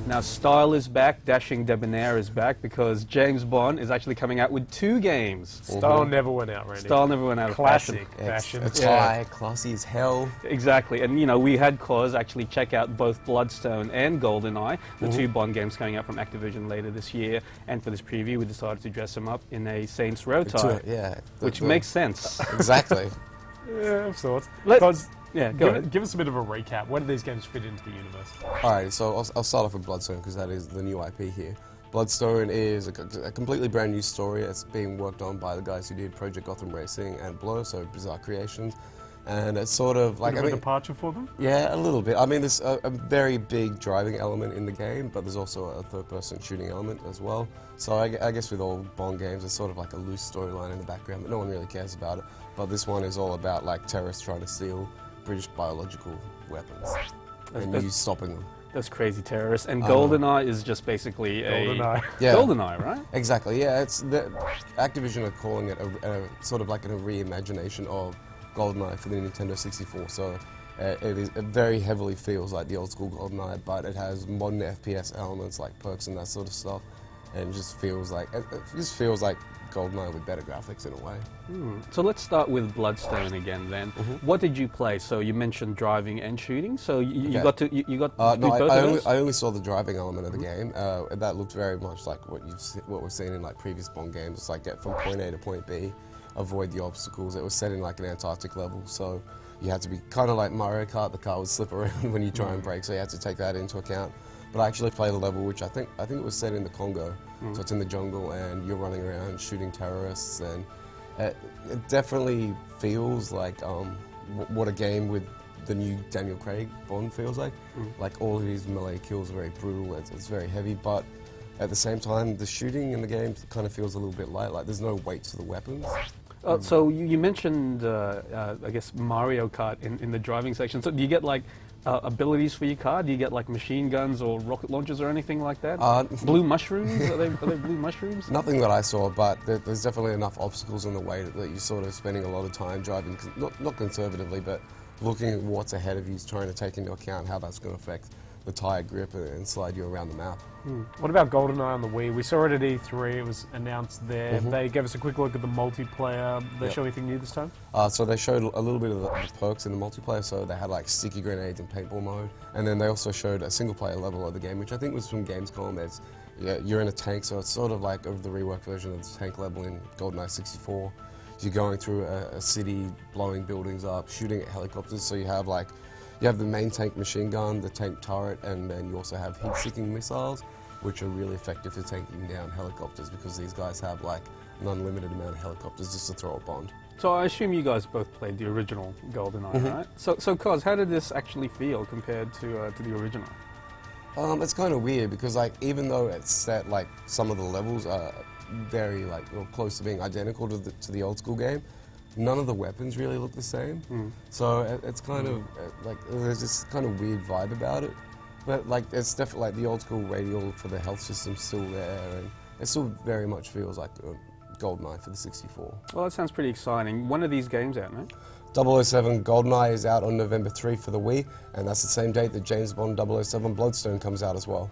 Now, style is back, dashing debonair is back, because James Bond is actually coming out with 2 games. Style never went out, Randy. Style never went out of Classic fashion. fashion. It's high, classy as hell. Exactly, and you know, we had Cause actually check out both Bloodstone and GoldenEye, the 2 Bond games coming out from Activision later this year, and for this preview we decided to dress them up in a Saints Row tie, which makes sense. Exactly. Yeah, of sorts. Yeah, go ahead. Give us a bit of a recap. Where do these games fit into the universe? Alright, so I'll start off with Bloodstone because that is the new IP here. Bloodstone is a completely brand new story. It's being worked on by the guys who did Project Gotham Racing and Blur, so Bizarre Creations. And it's sort of like a departure for them? Yeah, a little bit. I mean, there's a very big driving element in the game, but there's also a third-person shooting element as well. So I guess with all Bond games, it's sort of like a loose storyline in the background, but no one really cares about it. But this one is all about like terrorists trying to steal British biological weapons and you stopping them. Those crazy terrorists. And GoldenEye is just basically GoldenEye. Yeah. GoldenEye, right? Exactly. Yeah, Activision are calling it a sort of like a reimagination of GoldenEye for the Nintendo 64. So it very heavily feels like the old school GoldenEye, but it has modern FPS elements like perks and that sort of stuff, and it just feels like GoldenEye with better graphics in a way. So let's start with Bloodstone again then. What did you play? So you mentioned driving and shooting. So you got to do both of those? I only saw the driving element of the game. That looked very much like what we've seen in like previous Bond games. It's like get from point A to point B, avoid the obstacles. It was set in like an Antarctic level, so you had to be kind of like Mario Kart. The car would slip around when you try and brake, so you had to take that into account. But I actually played a level which I think it was set in the Congo, so it's in the jungle and you're running around shooting terrorists, and it definitely feels like what a game with the new Daniel Craig Bond feels like. Like all of his melee kills are very brutal, it's very heavy, but at the same time the shooting in the game kind of feels a little bit light, like there's no weight to the weapons. So you mentioned, I guess, Mario Kart in the driving section. So do you get like abilities for your car? Do you get like machine guns or rocket launchers or anything like that? Blue mushrooms? Are they blue mushrooms? Nothing that I saw, but there's definitely enough obstacles in the way that you're sort of spending a lot of time driving, not conservatively, but looking at what's ahead of you, trying to take into account how that's going to affect the tire grip and slide you around the map. What about GoldenEye on the Wii? We saw it at E3, it was announced there. They gave us a quick look at the multiplayer. Did they show anything new this time? So they showed a little bit of the perks in the multiplayer, so they had like sticky grenades and paintball mode. And then they also showed a single player level of the game, which I think was from Gamescom. You're in a tank, so it's sort of like the reworked version of the tank level in GoldenEye 64. You're going through a city, blowing buildings up, shooting at helicopters, so you have the main tank machine gun, the tank turret, and then you also have heat-seeking missiles, which are really effective for taking down helicopters because these guys have like an unlimited amount of helicopters just to throw a Bond. So I assume you guys both played the original GoldenEye, right? So Cos, how did this actually feel compared to the original? It's kind of weird because like even though it's set like some of the levels are very close to being identical to the old school game, none of the weapons really look the same. So it's kind of like there's this kind of weird vibe about it. But like it's definitely like the old school radial for the health system's still there, and it still very much feels like GoldenEye for the 64. Well, that sounds pretty exciting. When are these games out, mate? 007 GoldenEye is out on November 3 for the Wii, and that's the same date that James Bond 007 Bloodstone comes out as well.